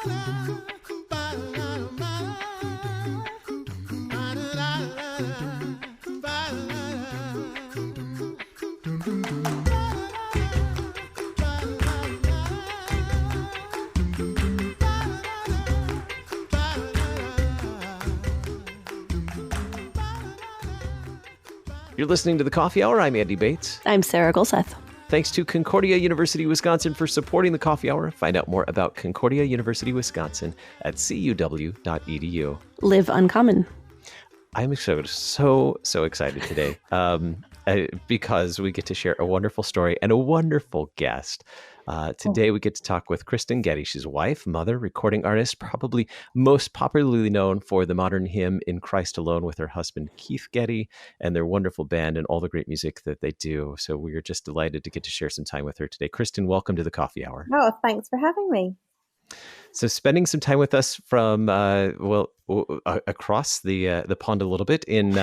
You're listening to The Coffee Hour. I'm Andy Bates. I'm Sarah Golseth. Thanks to Concordia University, Wisconsin for supporting The Coffee Hour. Find out more about Concordia University, Wisconsin at cuw.edu. Live uncommon. I'm so excited today because we get to share a wonderful story and a wonderful guest. Today we get to talk with Kristyn Getty. She's a wife, mother, recording artist, probably most popularly known for the modern hymn In Christ Alone with her husband, Keith Getty, and their wonderful band and all the great music that they do. So we are just delighted to get to share some time with her today. Kristyn, welcome to the Coffee Hour. Oh, thanks for having me. So spending some time with us from, across the pond a little bit in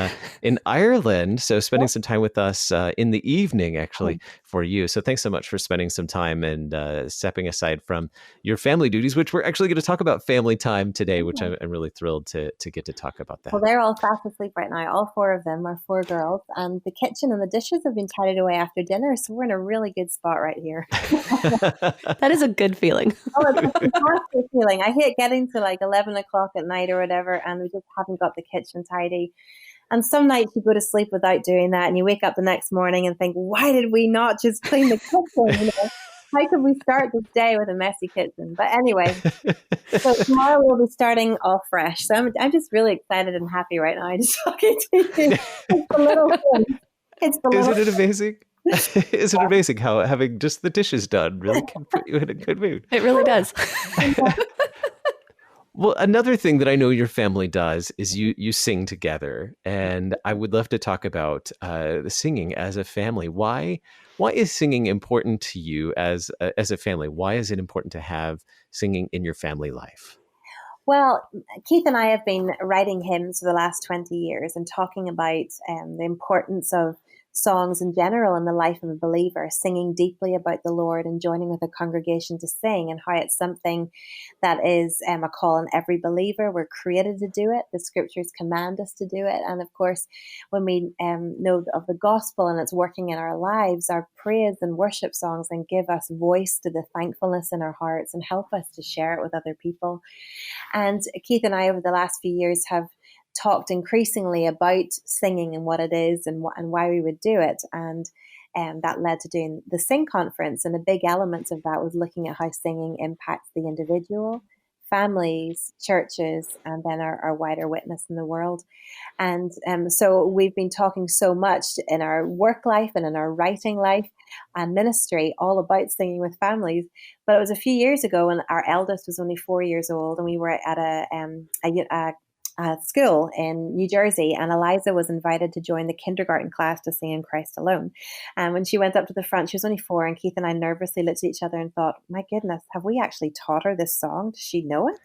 Ireland. So spending some time with us in the evening, actually, for you. So thanks so much for spending some time and stepping aside from your family duties, which we're actually going to talk about family time today, which I'm really thrilled to get to talk about that. Well, they're all fast asleep right now. All four of them are 4 girls. And the kitchen and the dishes have been tidied away after dinner. So we're in a really good spot right here. That is a good feeling. Oh, it's a fantastic feeling. I hate getting to like 11 o'clock at night or whatever, and we just haven't got the kitchen tidy. And some nights you go to sleep without doing that, and you wake up the next morning and think, why did we not just clean the kitchen? You know? How could we start this day with a messy kitchen? But anyway, so tomorrow we'll be starting all fresh. So I'm just really excited and happy right now. I'm just talking to you. It's the little thing. Isn't it amazing? Isn't it amazing how having just the dishes done really can put you in a good mood? It really does. Well, another thing that I know your family does is you sing together, and I would love to talk about the singing as a family. Why is singing important to you as a family? Why is it important to have singing in your family life? Well, Keith and I have been writing hymns for the last 20 years and talking about the importance of songs in general in the life of a believer, singing deeply about the Lord and joining with a congregation to sing, and how it's something that is a call on every believer. We're created to do it. The scriptures command us to do it. And of course, when we know of the gospel and it's working in our lives, our praise and worship songs then give us voice to the thankfulness in our hearts and help us to share it with other people. And Keith and I over the last few years have talked increasingly about singing and what it is and why we would do it. And that led to doing the Sing Conference. And a big element of that was looking at how singing impacts the individual, families, churches, and then our wider witness in the world. And so we've been talking so much in our work life and in our writing life and ministry all about singing with families. But it was a few years ago when our eldest was only 4 years old, and we were at a school in New Jersey, and Eliza was invited to join the kindergarten class to sing In Christ Alone. And when she went up to the front, she was only 4, and Keith and I nervously looked at each other and thought, my goodness, have we actually taught her this song? Does she know it?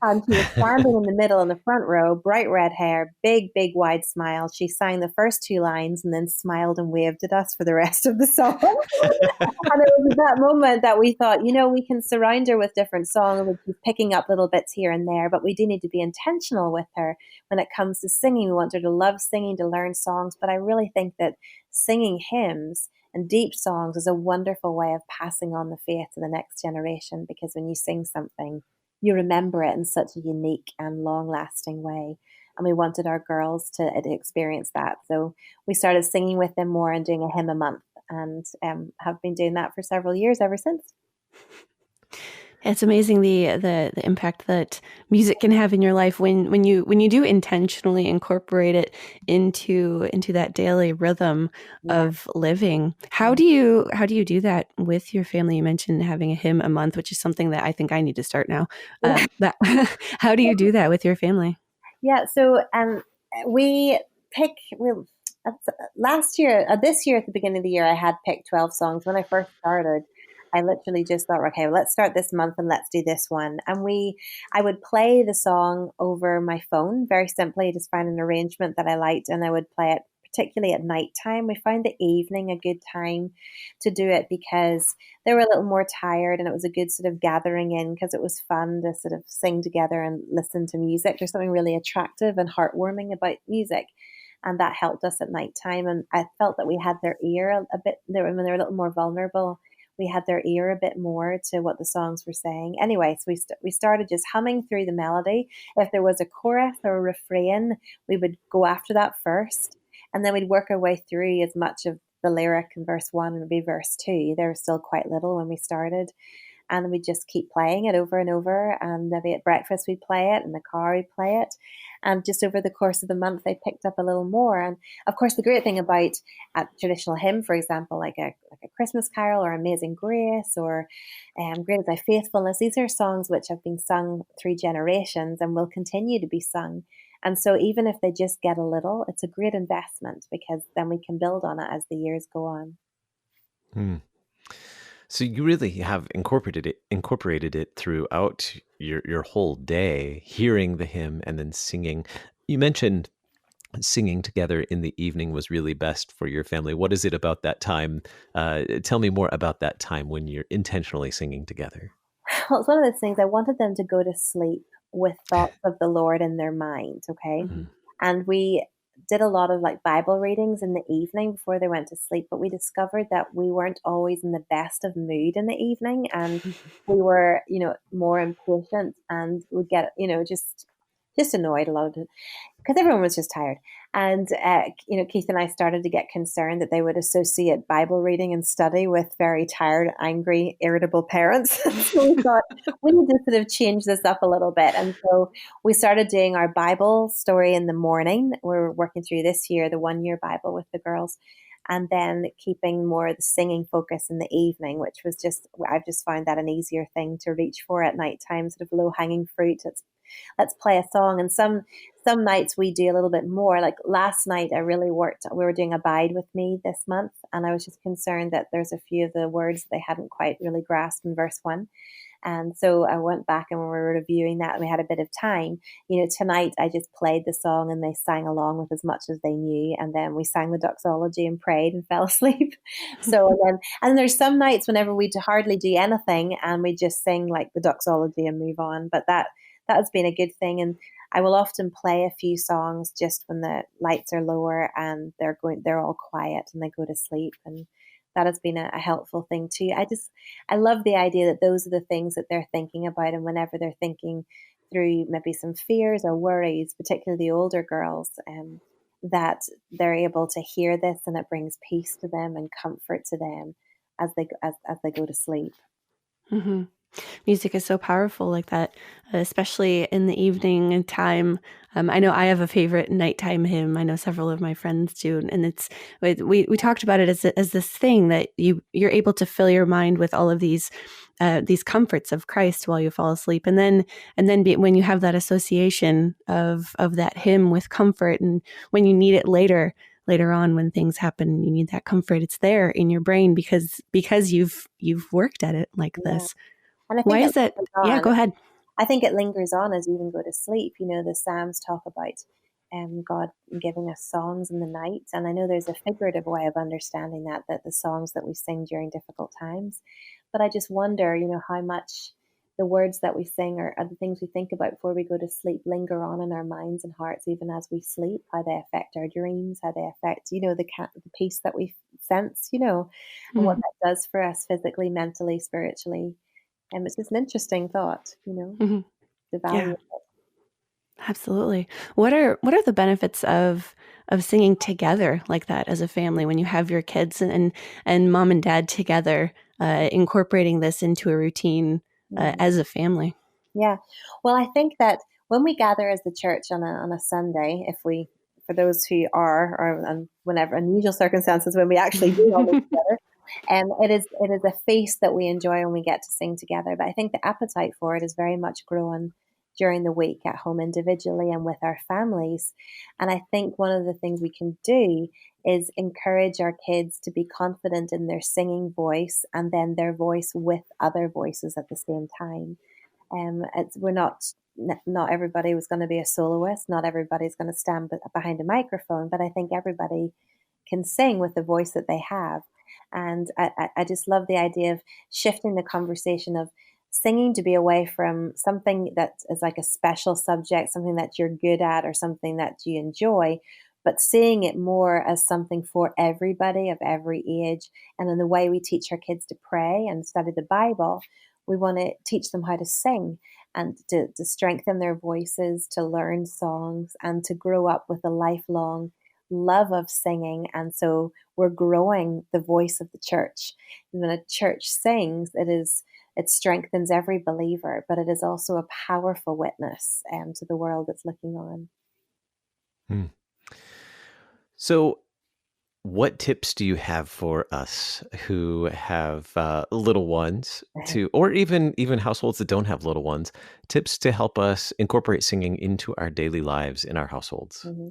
And she was standing in the middle in the front row, bright red hair, big wide smile. She sang the first 2 lines and then smiled and waved at us for the rest of the song. And it was at that moment that we thought, we can surround her with different songs. We'll be picking up little bits here and there, but we do need to be intentional with her when it comes to singing. We want her to love singing, to learn songs. But I really think that singing hymns and deep songs is a wonderful way of passing on the faith to the next generation, because when you sing something, you remember it in such a unique and long-lasting way. And we wanted our girls to experience that. So we started singing with them more and doing a hymn a month, and have been doing that for several years ever since. It's amazing the impact that music can have in your life when you do intentionally incorporate it into that daily rhythm of living. How do you do that with your family? You mentioned having a hymn a month, which is something that I think I need to start now. How do you do that with your family? Yeah, so this year at the beginning of the year, I had picked 12 songs. When I first started, I literally just thought, okay, well, let's start this month and let's do this one. And I would play the song over my phone, very simply, just find an arrangement that I liked, and I would play it particularly at night time. We found the evening a good time to do it because they were a little more tired, and it was a good sort of gathering in because it was fun to sort of sing together and listen to music. There's something really attractive and heartwarming about music. And that helped us at night time. And I felt that we had their ear a bit, when they were a little more vulnerable, we had their ear a bit more to what the songs were saying. Anyway, so we started just humming through the melody. If there was a chorus or a refrain, we would go after that first. And then we'd work our way through as much of the lyric in verse 1 and maybe verse 2. They were still quite little when we started. And we just keep playing it over and over. And maybe at breakfast we play it, in the car we play it. And just over the course of the month, they picked up a little more. And of course, the great thing about a traditional hymn, for example, like a Christmas carol or Amazing Grace or Great is Thy Faithfulness, these are songs which have been sung through generations and will continue to be sung. And so even if they just get a little, it's a great investment because then we can build on it as the years go on. Hmm. So you really have incorporated it throughout your whole day, hearing the hymn and then singing. You mentioned singing together in the evening was really best for your family. What is it about that time? Tell me more about that time when you're intentionally singing together. Well, it's one of those things. I wanted them to go to sleep with thoughts of the Lord in their mind, okay? Mm-hmm. And we did a lot of like Bible readings in the evening before they went to sleep, but we discovered that we weren't always in the best of mood in the evening, and we were, more impatient and would get, just annoyed a lot of it because everyone was just tired. And, Keith and I started to get concerned that they would associate Bible reading and study with very tired, angry, irritable parents. So we thought we need to sort of change this up a little bit. And so we started doing our Bible story in the morning. We're working through this year, the 1-year Bible with the girls. And then keeping more of the singing focus in the evening, which was I've just found that an easier thing to reach for at nighttime, sort of low hanging fruit. Let's play a song. And some nights we do a little bit more. Like last night, I really worked. We were doing Abide with Me this month, and I was just concerned that there's a few of the words they hadn't quite really grasped in verse 1. And so I went back and we were reviewing that, and we had a bit of time. Tonight I just played the song and they sang along with as much as they knew. And then we sang the doxology and prayed and fell asleep. And there's some nights whenever we hardly do anything and we just sing like the doxology and move on. But that has been a good thing. And I will often play a few songs just when the lights are lower and they're all quiet and they go to sleep. And that has been a helpful thing too. I love the idea that those are the things that they're thinking about. And whenever they're thinking through maybe some fears or worries, particularly the older girls, that they're able to hear this and it brings peace to them and comfort to them as they go to sleep. Mm-hmm. Music is so powerful like that, especially in the evening time. I know I have a favorite nighttime hymn. I know several of my friends do, and we talked about it as this thing that you're able to fill your mind with all of these comforts of Christ while you fall asleep, and then when you have that association of that hymn with comfort, and when you need it later on when things happen, you need that comfort. It's there in your brain because you've worked at it like this. And I think why is that? Yeah, go ahead. I think it lingers on as you even go to sleep. The Psalms talk about God giving us songs in the night. And I know there's a figurative way of understanding that the songs that we sing during difficult times. But I just wonder, how much the words that we sing or the things we think about before we go to sleep linger on in our minds and hearts even as we sleep, how they affect our dreams, how they affect, the peace that we sense, and what that does for us physically, mentally, spiritually. And it's just an interesting thought, Mm-hmm. the value of it. Absolutely. What are the benefits of singing together like that as a family when you have your kids and mom and dad together, incorporating this into a routine as a family? Yeah. Well, I think that when we gather as the church on a Sunday, for those who or whenever unusual circumstances when we actually do all this together, it is a feast that we enjoy when we get to sing together. But I think the appetite for it is very much grown during the week at home individually and with our families. And I think one of the things we can do is encourage our kids to be confident in their singing voice and then their voice with other voices at the same time. We're not not everybody was going to be a soloist. Not everybody's going to stand behind a microphone, but I think everybody can sing with the voice that they have. And I just love the idea of shifting the conversation of singing to be away from something that is like a special subject, something that you're good at or something that you enjoy, but seeing it more as something for everybody of every age. And in the way we teach our kids to pray and study the Bible, we want to teach them how to sing and to strengthen their voices, to learn songs, and to grow up with a lifelong love of singing. And so we're growing the voice of the church. And when a church sings, it strengthens every believer, but it is also a powerful witness to the world that's looking on. Hmm. So what tips do you have for us who have little ones or even households that don't have little ones, tips to help us incorporate singing into our daily lives in our households? Mm-hmm.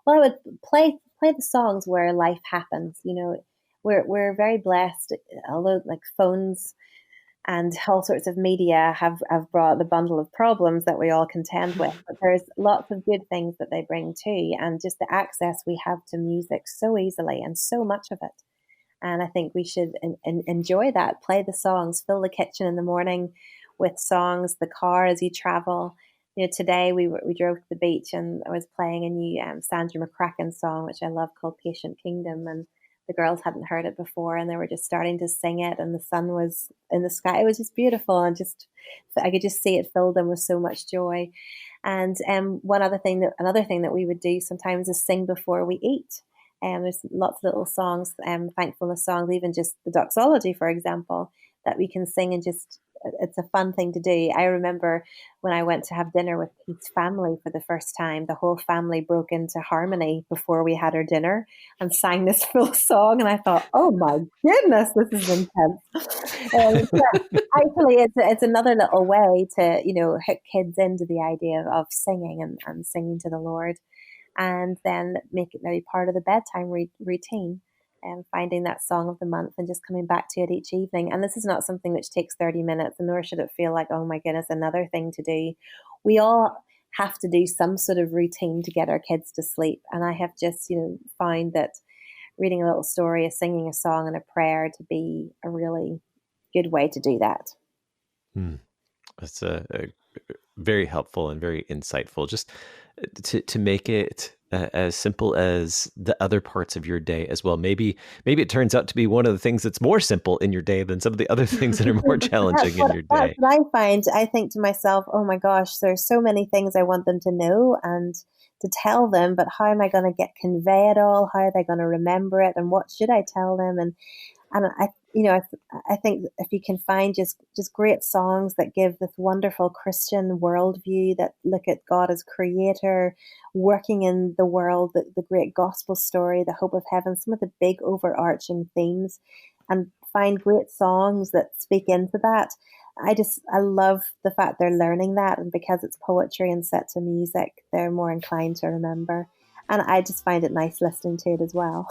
Well, I would play the songs where life happens. We're very blessed, although like phones and all sorts of media have brought a bundle of problems that we all contend with. But there's lots of good things that they bring too, and just the access we have to music so easily and so much of it. And I think we should enjoy that. Play the songs, fill the kitchen in the morning with songs, the car as you travel. Today we drove to the beach and I was playing a new Sandra McCracken song, which I love, called Patient Kingdom. And the girls hadn't heard it before and they were just starting to sing it, and the sun was in the sky. It was just beautiful, and I could just see it filled them with so much joy. And another thing that we would do sometimes is sing before we eat. There's lots of little songs, thankfulness songs, even just the doxology, for example, that we can sing, and it's a fun thing to do. I remember when I went to have dinner with Keith's family for the first time, the whole family broke into harmony before we had our dinner and sang this full song. And I thought, oh my goodness, this is intense. Actually, it's another little way to, hook kids into the idea of singing and singing to the Lord, and then make it maybe part of the bedtime routine. And finding that song of the month and just coming back to it each evening. And this is not something which takes 30 minutes, and nor should it feel like, oh my goodness, another thing to do. We all have to do some sort of routine to get our kids to sleep. And I have just, found that reading a little story, a singing a song, and a prayer to be a really good way to do that. That's a very helpful and very insightful. Just to make it as simple as the other parts of your day as well. Maybe it turns out to be one of the things that's more simple in your day than some of the other things that are more challenging in your day. That's what I find. I think to myself, oh my gosh, there's so many things I want them to know and to tell them, but how am I going to convey it all? How are they going to remember it? And what should I tell them? And I think if you can find just great songs that give this wonderful Christian worldview, that look at God as creator, working in the world, the great gospel story, the hope of heaven, some of the big overarching themes, and find great songs that speak into that. I love the fact they're learning that, and because it's poetry and set to music, they're more inclined to remember. And I just find it nice listening to it as well.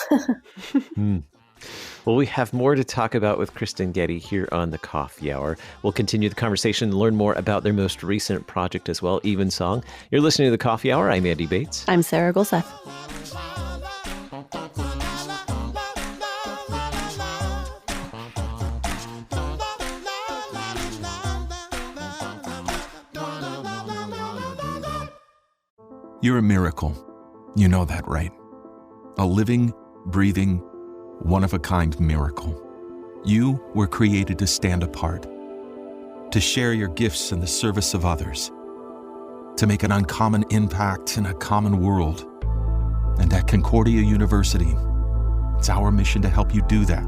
Well, we have more to talk about with Kristyn Getty here on the Coffee Hour. We'll continue the conversation and learn more about their most recent project as well, Evensong. You're listening to the Coffee Hour. I'm Andy Bates. I'm Sarah Golseth. You're a miracle. You know that, right? A living, breathing, one-of-a-kind miracle. You were created to stand apart, to share your gifts in the service of others, to make an uncommon impact in a common world. And at Concordia University, it's our mission to help you do that,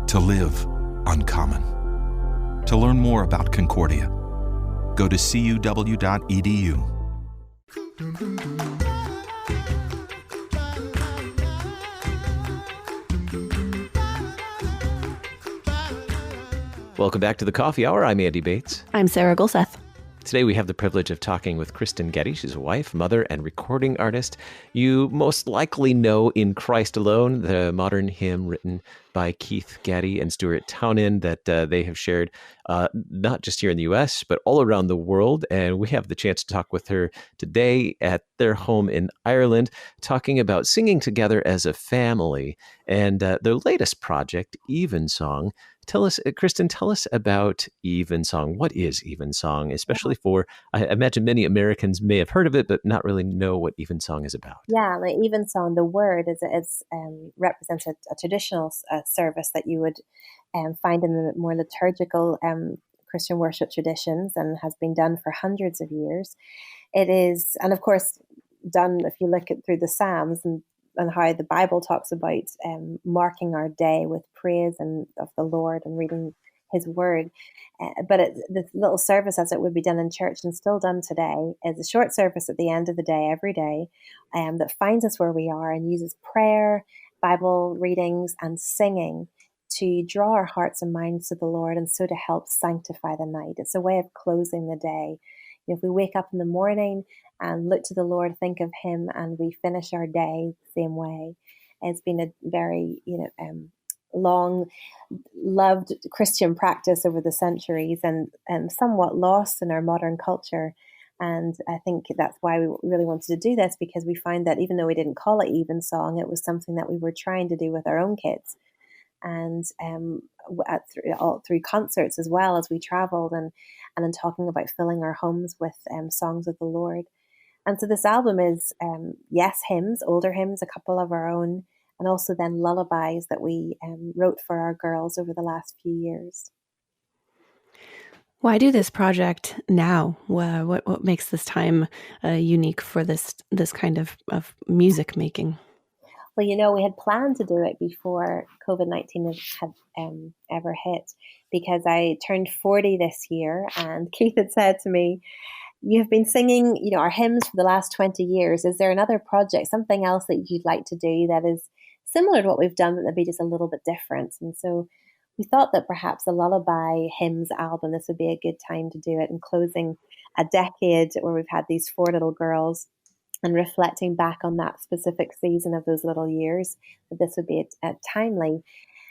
to live uncommon. To learn more about Concordia, go to cuw.edu. Welcome back to the Coffee Hour. I'm Andy Bates. I'm Sarah Golseth. Today we have the privilege of talking with Kristyn Getty. She's a wife, mother, and recording artist. You most likely know In Christ Alone, the modern hymn written by Keith Getty and Stuart Townend that they have shared not just here in the U.S., but all around the world. And we have the chance to talk with her today at their home in Ireland, talking about singing together as a family and their latest project, Evensong. Tell us, Kristyn, tell us about Evensong. What is Evensong, especially for, I imagine many Americans may have heard of it, but not really know what Evensong is about. Yeah, like Evensong, the word represents a traditional service that you would find in the more liturgical Christian worship traditions and has been done for hundreds of years. It is, and of course, done if you look at through the Psalms and how the Bible talks about marking our day with praise and of the Lord and reading His Word. But this little service, as it would be done in church and still done today, is a short service at the end of the day, every day, that finds us where we are and uses prayer, Bible readings, and singing to draw our hearts and minds to the Lord, and so to help sanctify the night. It's a way of closing the day. If we wake up in the morning and look to the Lord, think of Him, and we finish our day the same way. It's been a very, long loved Christian practice over the centuries and somewhat lost in our modern culture. And I think that's why we really wanted to do this, because we find that even though we didn't call it Evensong, it was something that we were trying to do with our own kids. And through concerts as well as we traveled and in talking about filling our homes with songs of the Lord. And so this album is, hymns, older hymns, a couple of our own, and also then lullabies that we wrote for our girls over the last few years. Why do this project now? What makes this time unique for this kind of music making? Well, we had planned to do it before COVID-19 had ever hit, because I turned 40 this year, and Keith had said to me, "You have been singing, our hymns for the last 20 years. Is there another project, something else that you'd like to do that is similar to what we've done, but maybe just a little bit different?" And so we thought that perhaps a lullaby hymns album, this would be a good time to do it, and closing a decade where we've had these 4 little girls and reflecting back on that specific season of those little years, that this would be a timely.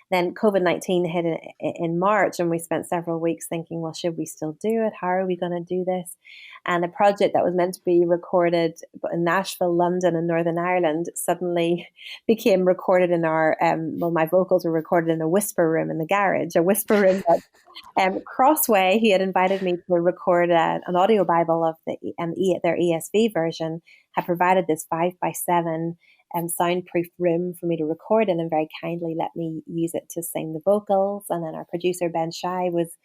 Then COVID-19 hit in March, and we spent several weeks thinking, well, should we still do it? How are we going to do this? And a project that was meant to be recorded in Nashville, London, and Northern Ireland suddenly became recorded in our, my vocals were recorded in a whisper room in the garage, a whisper room that Crossway, he had invited me to record an audio Bible of their ESV version, had provided this 5x7 soundproof room for me to record in, and very kindly let me use it to sing the vocals. And then our producer Ben Shai was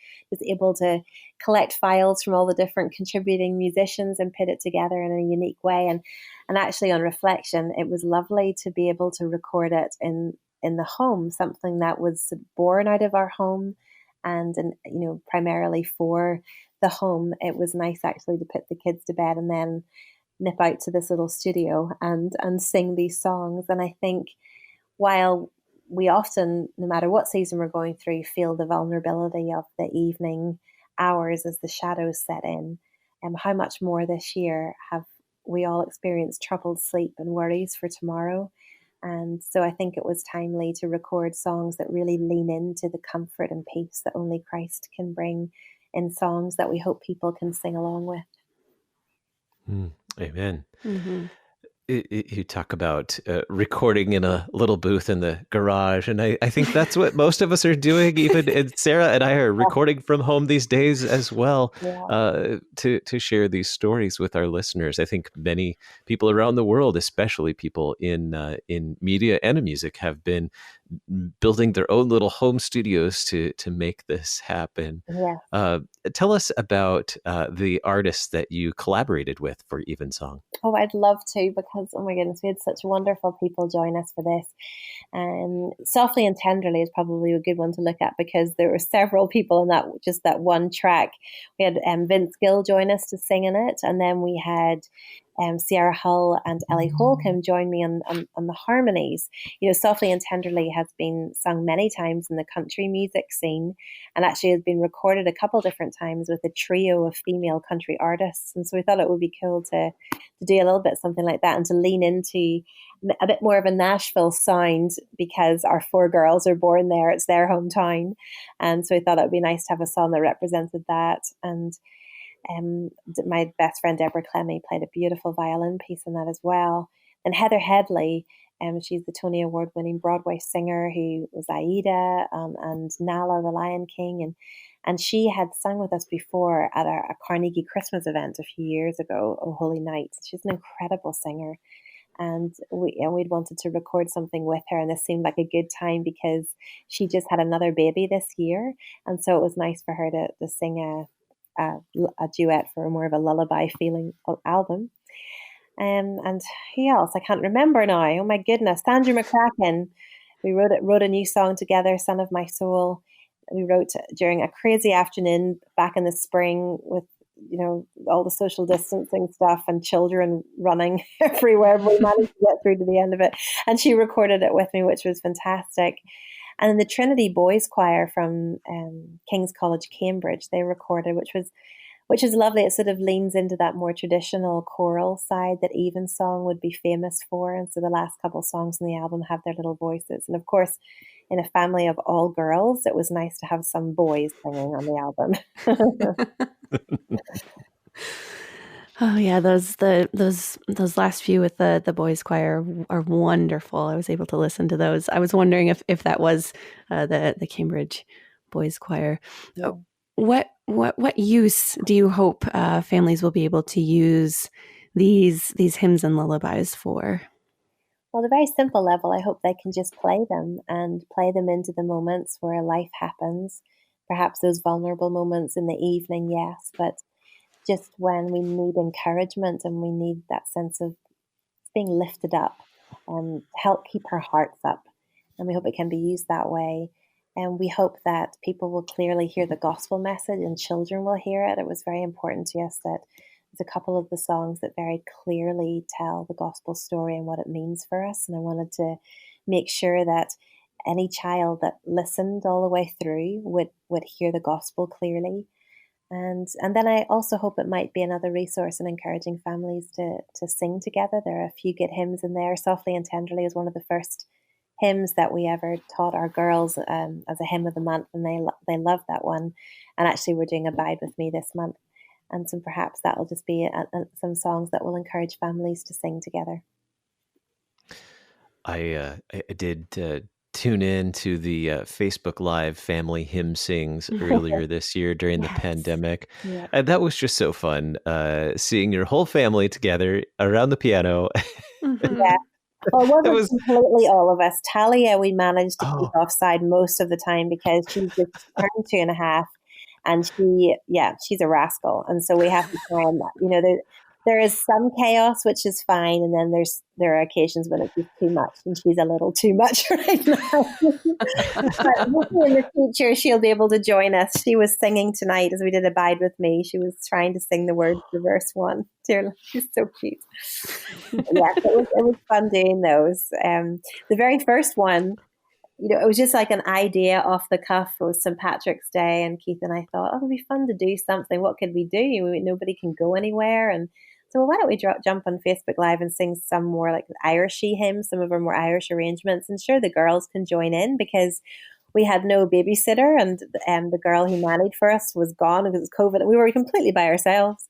able to collect files from all the different contributing musicians and put it together in a unique way. And actually, on reflection, it was lovely to be able to record it in the home, something that was born out of our home and primarily for the home. It was nice actually to put the kids to bed and then nip out to this little studio and sing these songs. And I think while we often, no matter what season we're going through, feel the vulnerability of the evening hours as the shadows set in, how much more this year have we all experienced troubled sleep and worries for tomorrow. And so I think it was timely to record songs that really lean into the comfort and peace that only Christ can bring, in songs that we hope people can sing along with. Amen. Mm-hmm. You talk about recording in a little booth in the garage, and I think that's what most of us are doing. Even Sarah and I are recording from home these days as well, to share these stories with our listeners. I think many people around the world, especially people in media and in music, have been building their own little home studios to make this happen. Yeah. Tell us about the artists that you collaborated with for Evensong. Oh, I'd love to, because, oh my goodness, we had such wonderful people join us for this. And Softly and Tenderly is probably a good one to look at, because there were several people in that one track. We had Vince Gill join us to sing in it, and then we had Sierra Hull and Ellie Holcomb joined me on the harmonies. Softly and Tenderly has been sung many times in the country music scene, and actually has been recorded a couple different times with a trio of female country artists. And so we thought it would be cool to do a little bit something like that, and to lean into a bit more of a Nashville sound, because our 4 girls are born there. It's their hometown. And so we thought it would be nice to have a song that represented that. And my best friend Deborah Clemmy played a beautiful violin piece in that as well. And Heather Headley, she's the Tony Award winning Broadway singer who was Aida and Nala the Lion King, and she had sung with us before at a Carnegie Christmas event a few years ago, Oh Holy Night. She's an incredible singer, and we'd wanted to record something with her, and this seemed like a good time because she just had another baby this year, and so it was nice for her to sing a duet for more of a lullaby feeling album. And who else? I can't remember now. Oh my goodness. Sandra McCracken. We wrote a new song together, Son of My Soul. We wrote during a crazy afternoon back in the spring with, all the social distancing stuff and children running everywhere. We managed to get through to the end of it. And she recorded it with me, which was fantastic. And then the Trinity Boys Choir from King's College, Cambridge, they recorded, which is lovely. It sort of leans into that more traditional choral side that Evensong would be famous for. And so the last couple of songs in the album have their little voices. And of course, in a family of all girls, it was nice to have some boys singing on the album. Oh yeah, those last few with the boys choir are wonderful. I was able to listen to those. I was wondering if that was the Cambridge boys choir. Yeah. What use do you hope families will be able to use these hymns and lullabies for? Well, at a very simple level, I hope they can just play them into the moments where life happens. Perhaps those vulnerable moments in the evening, yes, but just when we need encouragement and we need that sense of being lifted up, help keep our hearts up. And we hope it can be used that way. And we hope that people will clearly hear the gospel message and children will hear it. It was very important to us that there's a couple of the songs that very clearly tell the gospel story and what it means for us. And I wanted to make sure that any child that listened all the way through would hear the gospel clearly. And then I also hope it might be another resource in encouraging families to sing together. There are a few good hymns in there. Softly and Tenderly is one of the first hymns that we ever taught our girls as a hymn of the month, and they loved that one. And actually we're doing Abide With Me this month. And so perhaps that'll just be some songs that will encourage families to sing together. I did tune in to the Facebook Live family hymn sings earlier this year during the pandemic. Yeah. And that was just so fun, seeing your whole family together around the piano. Mm-hmm. Yeah. Well, it wasn't completely all of us. Talia, we managed to keep offside most of the time because she's just turned 2.5, and she's a rascal. And so we have to try and, there is some chaos, which is fine. And then there are occasions when it's just too much, and she's a little too much right now. But hopefully in the future, she'll be able to join us. She was singing tonight as we did Abide With Me. She was trying to sing the words to verse 1. She's so cute. Yeah, it was fun doing those. The very first one, it was just like an idea off the cuff. It was St. Patrick's Day, and Keith and I thought, it'd be fun to do something. What could we do? Nobody can go anywhere. And so why don't we jump on Facebook Live and sing some more like Irishy hymns, some of our more Irish arrangements. And sure, the girls can join in because we had no babysitter, and the girl who nannied for us was gone because it was COVID, and we were completely by ourselves.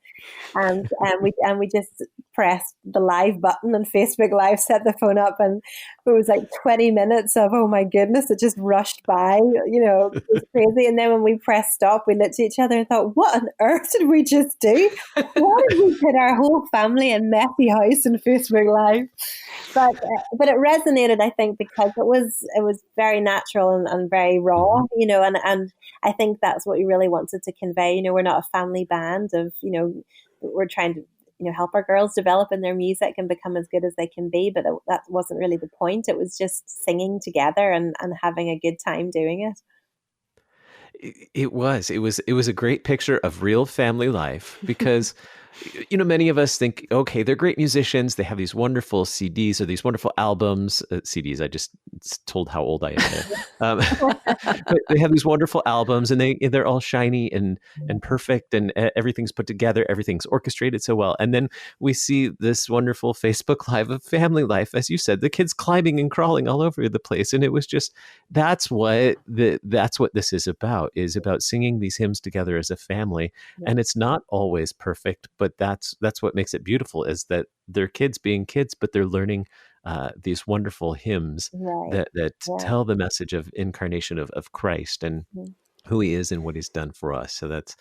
And we just pressed the live button on Facebook Live, set the phone up, and it was like 20 minutes of, oh my goodness, it just rushed by, it was crazy. And then when we pressed stop, we looked at each other and thought, what on earth did we just do? Why did we put our whole family in messy house in Facebook Live? But it resonated, I think, because it was very natural and very raw, and I think that's what we really wanted to convey. We're not a family band of, we're trying to, help our girls develop in their music and become as good as they can be. But that wasn't really the point. It was just singing together and having a good time doing it. It was a great picture of real family life because Many of us think, okay, they're great musicians. They have these wonderful CDs or these wonderful albums. CDs, I just told how old I am there. But they have these wonderful albums, and they're all shiny and perfect, and everything's put together. Everything's orchestrated so well. And then we see this wonderful Facebook Live of family life, as you said, the kids climbing and crawling all over the place. And it was just, that's what this is about singing these hymns together as a family. Yeah. And it's not always perfect, but that's what makes it beautiful, is that they're kids being kids, but they're learning these wonderful hymns that tell the message of incarnation of Christ and who he is and what he's done for us. So that's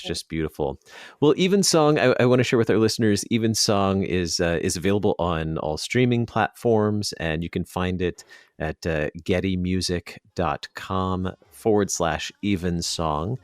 just beautiful. Well, Evensong, I want to share with our listeners, Evensong is available on all streaming platforms, and you can find it at gettymusic.com/Evensong.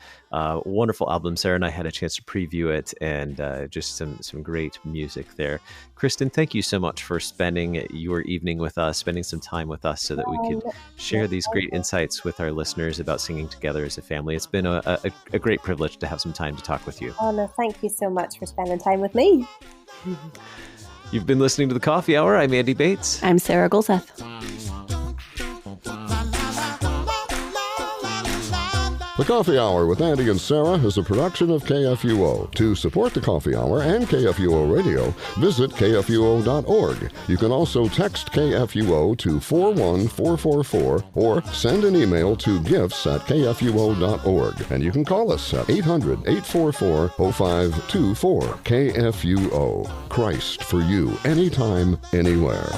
Wonderful album. Sarah and I had a chance to preview it, and just some great music there. Kristyn, thank you so much for spending your evening with us, spending some time with us so that we could share these great insights with our listeners about singing together as a family. It's been a great privilege to have some time to talk with you. Oh, no, thank you so much for spending time with me. You've been listening to The Coffee Hour. I'm Andy Bates. I'm Sarah Golseth. The Coffee Hour with Andy and Sarah is a production of KFUO. To support The Coffee Hour and KFUO Radio, visit KFUO.org. You can also text KFUO to 41444 or send an email to gifts@KFUO.org. And you can call us at 800-844-0524. KFUO. Christ for you, anytime, anywhere.